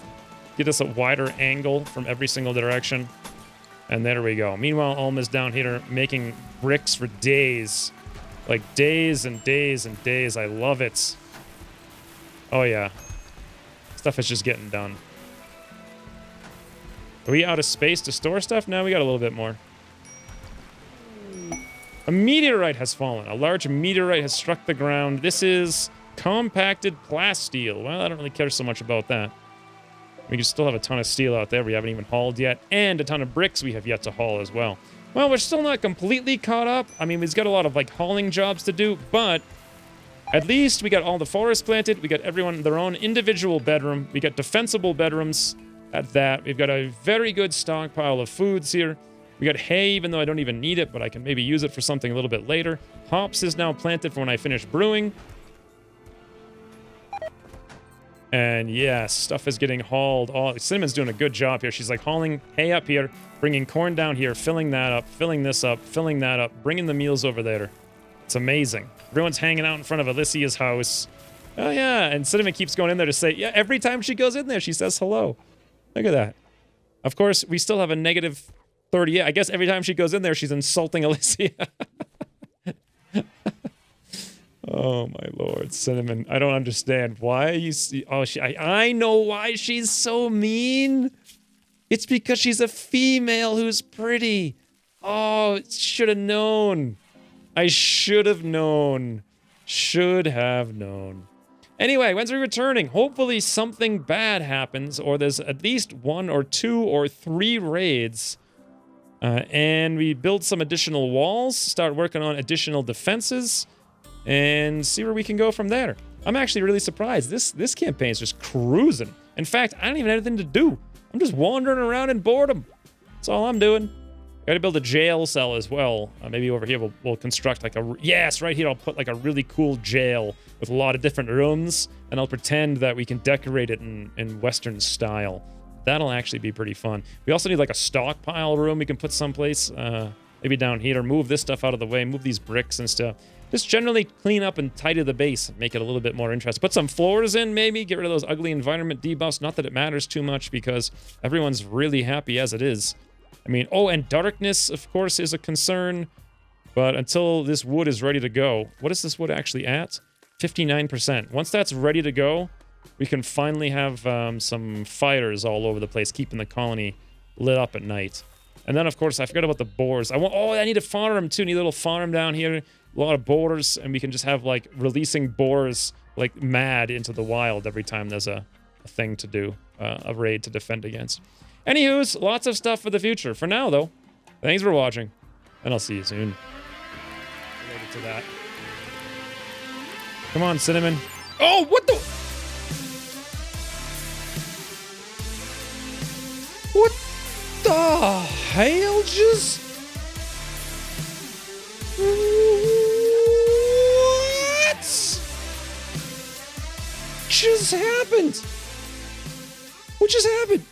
Get us a wider angle from every single direction. And there we go. Meanwhile, Alma's down here making bricks for days. Like days and days and days. I love it. Oh, yeah. Stuff is just getting done. Are we out of space to store stuff? No, we got a little bit more. A meteorite has fallen. A large meteorite has struck the ground. This is compacted plasteel. Well, I don't really care so much about that. We can still have a ton of steel out there we haven't even hauled yet, and a ton of bricks we have yet to haul as well. Well, we're still not completely caught up. I mean, we've got a lot of, like, hauling jobs to do, but at least we got all the forest planted. We got everyone their own individual bedroom. We got defensible bedrooms at that. We've got a very good stockpile of foods here. We got hay, even though I don't even need it, but I can maybe use it for something a little bit later. Hops is now planted for when I finish brewing. And yes, stuff is getting hauled. Oh, Cinnamon's doing a good job here. She's like hauling hay up here, bringing corn down here, filling that up, filling this up, filling that up, bringing the meals over there. It's amazing. Everyone's hanging out in front of Alicia's house. Oh, yeah. And Cinnamon keeps going in there to say, yeah, every time she goes in there, she says hello. Look at that. Of course, we still have a negative 38. I guess every time she goes in there, she's insulting Alicia. Oh, my lord. Cinnamon, I don't understand. Why you see... Oh, I know why she's so mean. It's because she's a female who's pretty. Oh, should have known. I should have known. Should have known. Anyway, when's we returning? Hopefully something bad happens, or there's at least 1 or 2 or 3 raids. And we build some additional walls, start working on additional defenses, and see where we can go from there. I'm actually really surprised. This campaign's just cruising. In fact, I don't even have anything to do. I'm just wandering around in boredom. That's all I'm doing. Gotta build a jail cell as well. Maybe over here we'll construct like a... Yes, right here I'll put like a really cool jail with a lot of different rooms, and I'll pretend that we can decorate it in Western style. That'll actually be pretty fun. We also need like a stockpile room we can put someplace. Maybe down here. Move this stuff out of the way. Move these bricks and stuff. Just generally clean up and tidy the base. Make it a little bit more interesting. Put some floors in maybe. Get rid of those ugly environment debuffs. Not that it matters too much because everyone's really happy as it is. I mean, oh, and darkness, of course, is a concern. But until this wood is ready to go... What is this wood actually at? 59%. Once that's ready to go, we can finally have some fires all over the place, keeping the colony lit up at night. And then, of course, I forgot about the boars. I need a farm, too. Need a little farm down here. A lot of boars, and we can just have, like, releasing boars, like, mad into the wild every time there's a thing to do, a raid to defend against. Anywho's, lots of stuff for the future. For now, though, thanks for watching, and I'll see you soon. Related to that. Come on, Cinnamon. Oh, what the... What the hell just... What just happened? What just happened?